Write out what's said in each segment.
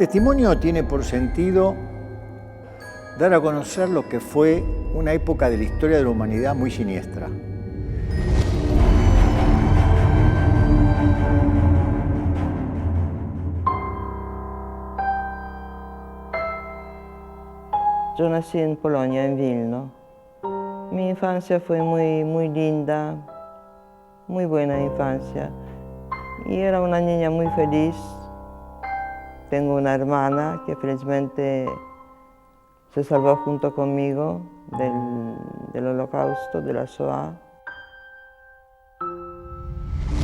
testimonio tiene por sentido dar a conocer lo que fue una época de la historia de la humanidad muy siniestra. Yo nací en Polonia, en Vilno. Mi infancia fue muy linda, muy buena infancia. Y era una niña muy feliz. Tengo una hermana que felizmente se salvó junto conmigo del Holocausto, de la Shoah.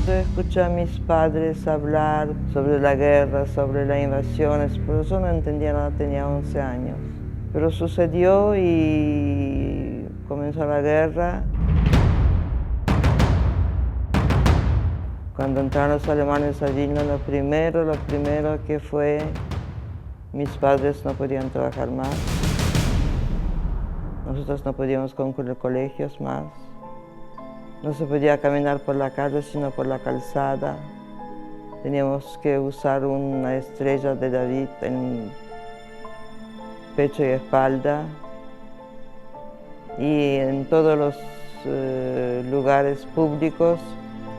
Yo escuché a mis padres hablar sobre la guerra, sobre las invasiones, pero yo no entendía nada, tenía 11 años. Pero sucedió y comenzó la guerra. Cuando entraron los alemanes a Vilno, lo primero que fue, mis padres no podían trabajar más. Nosotros no podíamos concluir colegios más. No se podía caminar por la calle, sino por la calzada. Teníamos que usar una estrella de David en pecho y espalda. Y en todos los lugares públicos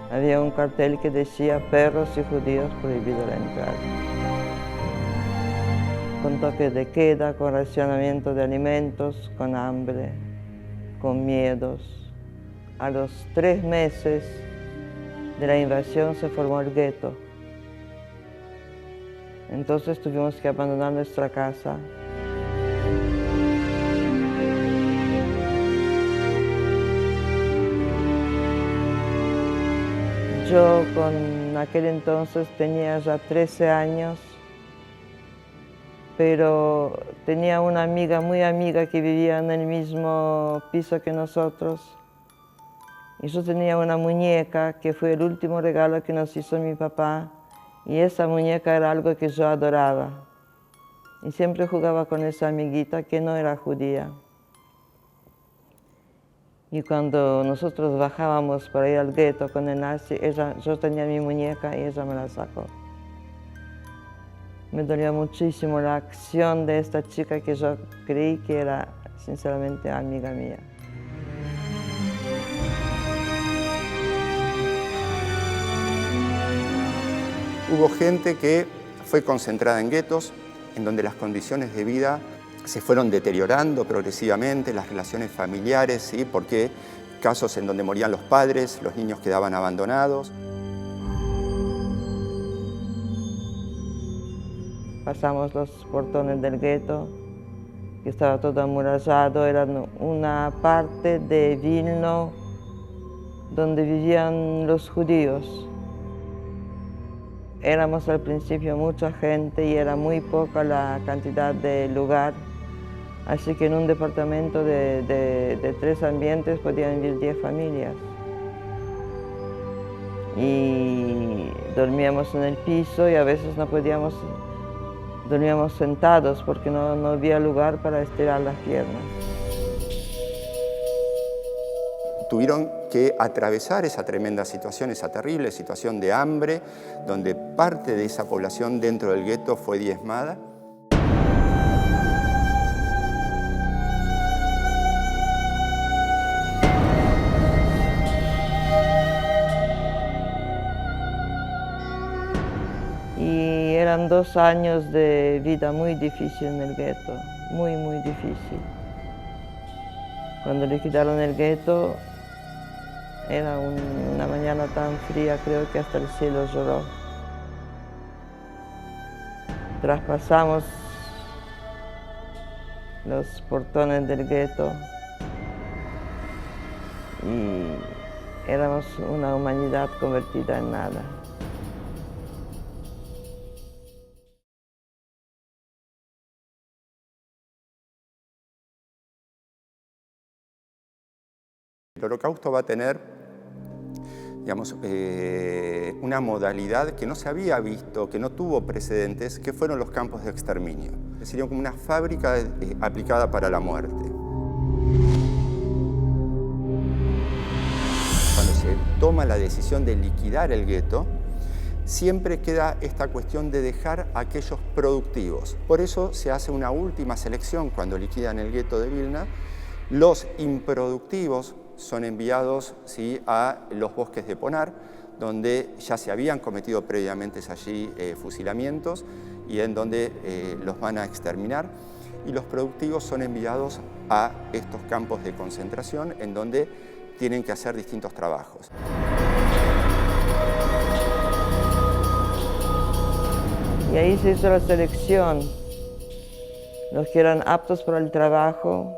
había un cartel que decía perros y judíos prohibido la entrada. Con toque de queda, con racionamiento de alimentos, con hambre, con miedos. A los 3 meses de la invasión se formó el gueto. Entonces tuvimos que abandonar nuestra casa. Yo con aquel entonces tenía ya 13 años, pero tenía una amiga, muy amiga, que vivía en el mismo piso que nosotros. Y yo tenía una muñeca que fue el último regalo que nos hizo mi papá, y esa muñeca era algo que yo adoraba. Y siempre jugaba con esa amiguita que no era judía. Y cuando nosotros bajábamos para ir al gueto con el nazi, yo tenía mi muñeca y ella me la sacó. Me dolió muchísimo la acción de esta chica que yo creí que era sinceramente amiga mía. Hubo gente que fue concentrada en guetos, en donde las condiciones de vida se fueron deteriorando progresivamente, las relaciones familiares, ¿sí? Porque casos en donde morían los padres, los niños quedaban abandonados. Pasamos los portones del gueto, que estaba todo amurallado, era una parte de Vilno donde vivían los judíos. Éramos al principio mucha gente y era muy poca la cantidad de lugar, así que en un departamento de 3 ambientes podían vivir 10 familias. Y dormíamos en el piso y a veces no podíamos, dormíamos sentados porque no había lugar para estirar las piernas. Tuvieron que atravesar esa tremenda situación, esa terrible situación de hambre, donde parte de esa población dentro del gueto fue diezmada. Y eran 2 años de vida muy difícil en el gueto, muy difícil. Cuando liquidaron el gueto, era una mañana tan fría, creo que hasta el cielo lloró. Traspasamos los portones del gueto y éramos una humanidad convertida en nada. El Holocausto va a tener, digamos, una modalidad que no se había visto, que no tuvo precedentes, que fueron los campos de exterminio. Sería como una fábrica aplicada para la muerte. Cuando se toma la decisión de liquidar el gueto, siempre queda esta cuestión de dejar a aquellos productivos. Por eso se hace una última selección cuando liquidan el gueto de Vilna. Los improductivos son enviados, ¿sí?, a los bosques de Ponar, donde ya se habían cometido previamente allí fusilamientos y en donde los van a exterminar. Y los productivos son enviados a estos campos de concentración en donde tienen que hacer distintos trabajos. Y ahí se hizo la selección. Los que eran aptos para el trabajo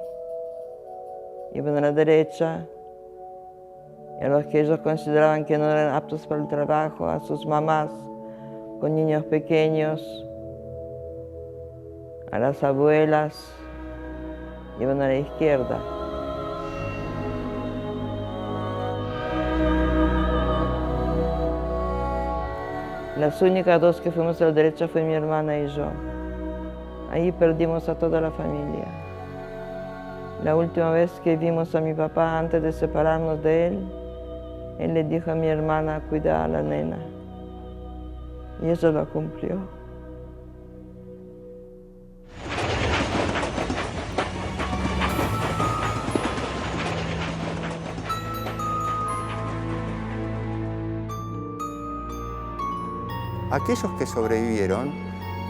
iban a la derecha, y a los que ellos consideraban que no eran aptos para el trabajo, a sus mamás con niños pequeños, a las abuelas, iban a la izquierda. Las únicas dos que fuimos a la derecha fue mi hermana y yo. Ahí perdimos a toda la familia. La última vez que vimos a mi papá antes de separarnos de él le dijo a mi hermana: cuida a la nena. Y ella lo cumplió. Aquellos que sobrevivieron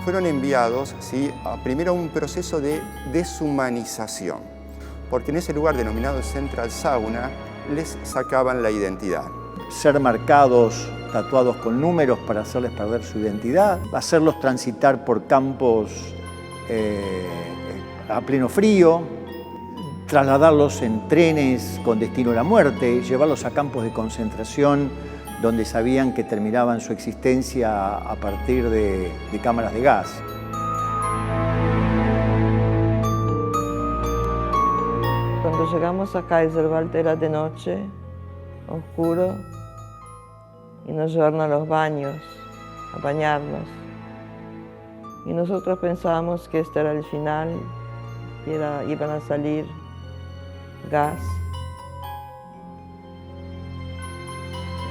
fueron enviados, ¿sí?, primero a un proceso de deshumanización, porque en ese lugar denominado Central Sauna les sacaban la identidad. Ser marcados, tatuados con números para hacerles perder su identidad, hacerlos transitar por campos a pleno frío, trasladarlos en trenes con destino a la muerte, llevarlos a campos de concentración donde sabían que terminaban su existencia a partir de cámaras de gas. Cuando llegamos a Kaiserwald era de noche, oscuro, y nos llevaron a los baños, a bañarnos. Y nosotros pensábamos que este era el final, que iban a salir gas.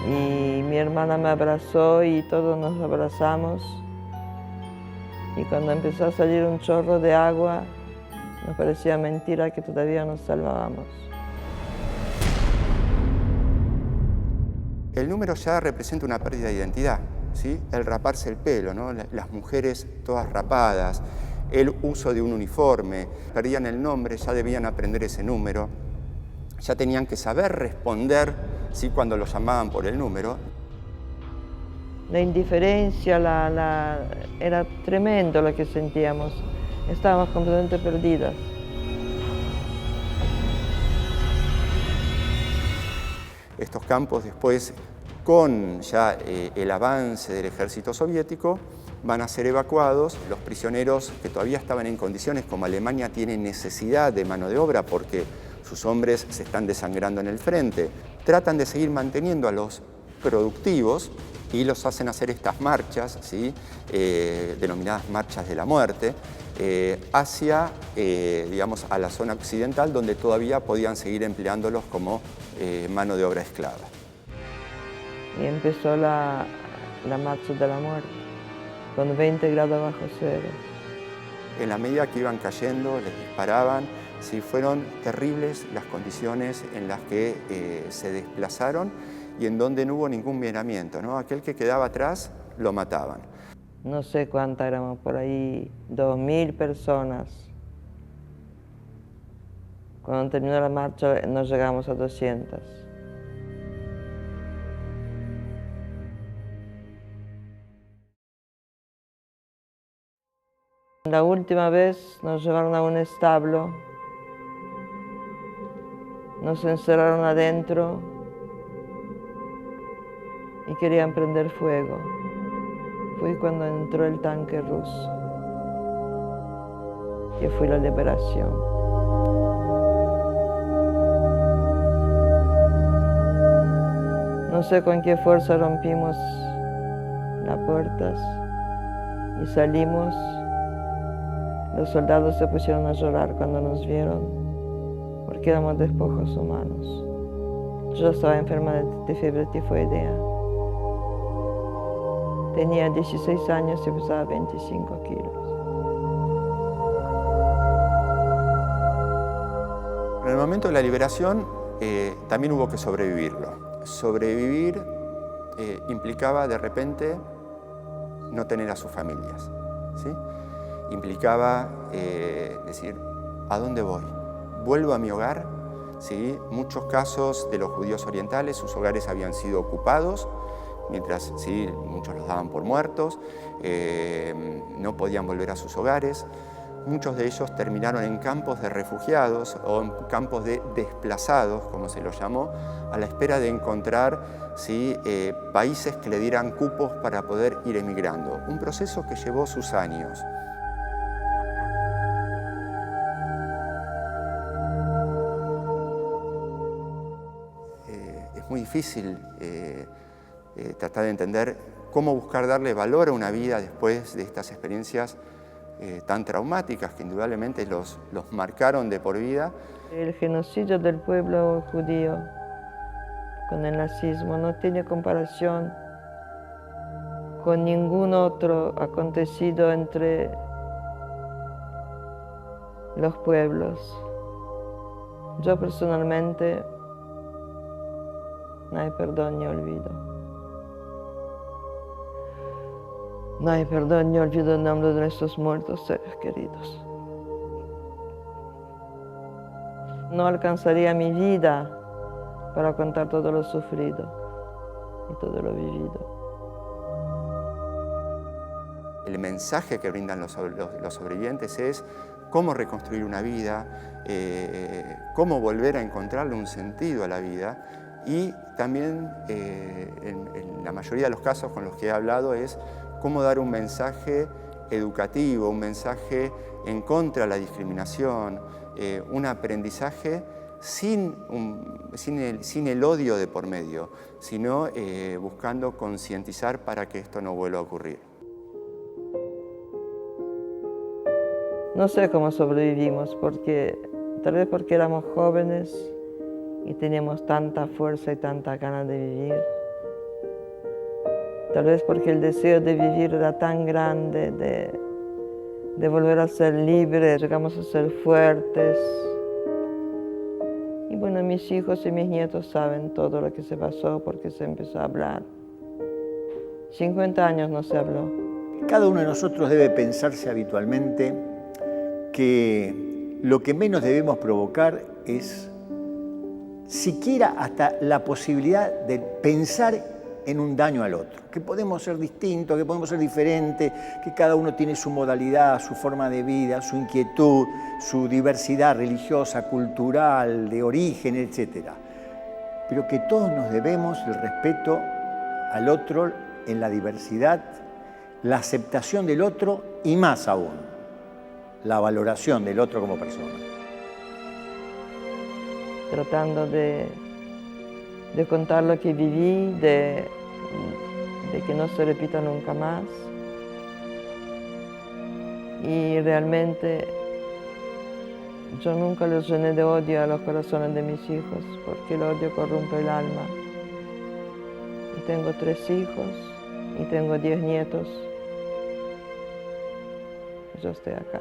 Y mi hermana me abrazó y todos nos abrazamos. Y cuando empezó a salir un chorro de agua, nos parecía mentira que todavía nos salvábamos. El número ya representa una pérdida de identidad, ¿sí? El raparse el pelo, ¿no? Las mujeres todas rapadas, el uso de un uniforme, perdían el nombre, ya debían aprender ese número, ya tenían que saber responder, ¿sí?, cuando los llamaban por el número. La indiferencia, era tremendo lo que sentíamos. Estábamos completamente perdidas. Estos campos después, con ya el avance del ejército soviético, van a ser evacuados. Los prisioneros que todavía estaban en condiciones, como Alemania tiene necesidad de mano de obra porque sus hombres se están desangrando en el frente, tratan de seguir manteniendo a los productivos y los hacen hacer estas marchas, ¿sí?, denominadas marchas de la muerte, hacia, digamos, a la zona occidental, donde todavía podían seguir empleándolos como mano de obra esclava. Y empezó la marcha de la muerte, con 20 grados bajo cero. En la medida que iban cayendo, les disparaban. Sí, fueron terribles las condiciones en las que se desplazaron y en donde no hubo ningún miramiento, ¿no? Aquel que quedaba atrás lo mataban. No sé cuántas éramos, por ahí 2000 personas. Cuando terminó la marcha nos llegamos a 200. La última vez nos llevaron a un establo, nos encerraron adentro y querían prender fuego. Fue cuando entró el tanque ruso, que fue la liberación. No sé con qué fuerza rompimos las puertas y salimos. Los soldados se pusieron a llorar cuando nos vieron, porque éramos despojos humanos. Yo estaba enferma de fiebre tifoidea. Tenía 16 años y pesaba 25 kilos. En el momento de la liberación también hubo que sobrevivirlo. Sobrevivir implicaba de repente no tener a sus familias, ¿sí? Implicaba decir, ¿a dónde voy? ¿Vuelvo a mi hogar? ¿Sí? Muchos casos de los judíos orientales, sus hogares habían sido ocupados, mientras sí, muchos los daban por muertos, no podían volver a sus hogares. Muchos de ellos terminaron en campos de refugiados o en campos de desplazados, como se los llamó, a la espera de encontrar ¿sí? Países que le dieran cupos para poder ir emigrando. Un proceso que llevó sus años. Es muy difícil tratar de entender cómo buscar darle valor a una vida después de estas experiencias tan traumáticas que indudablemente los marcaron de por vida. El genocidio del pueblo judío con el nazismo no tiene comparación con ningún otro acontecido entre los pueblos. Yo personalmente no hay perdón ni olvido. No hay perdón ni olvido en nombre de nuestros muertos seres queridos. No alcanzaría mi vida para contar todo lo sufrido y todo lo vivido. El mensaje que brindan los sobrevivientes es cómo reconstruir una vida, cómo volver a encontrarle un sentido a la vida y también, en la mayoría de los casos con los que he hablado, es cómo dar un mensaje educativo, un mensaje en contra de la discriminación, un aprendizaje sin el odio de por medio, sino buscando concientizar para que esto no vuelva a ocurrir. No sé cómo sobrevivimos, tal vez porque éramos jóvenes y teníamos tanta fuerza y tanta ganas de vivir. Tal vez porque el deseo de vivir era tan grande, de volver a ser libres, llegamos a ser fuertes. Y bueno, mis hijos y mis nietos saben todo lo que se pasó porque se empezó a hablar. 50 años no se habló. Cada uno de nosotros debe pensarse habitualmente que lo que menos debemos provocar es siquiera hasta la posibilidad de pensar en un daño al otro, que podemos ser distintos, que podemos ser diferentes, que cada uno tiene su modalidad, su forma de vida, su inquietud, su diversidad religiosa, cultural, de origen, etc. Pero que todos nos debemos el respeto al otro en la diversidad, la aceptación del otro y más aún, la valoración del otro como persona. Tratando de contar lo que viví, de que no se repita nunca más. Y realmente yo nunca los llené de odio a los corazones de mis hijos, porque el odio corrompe el alma. Y tengo 3 hijos y tengo 10 nietos. Yo estoy acá.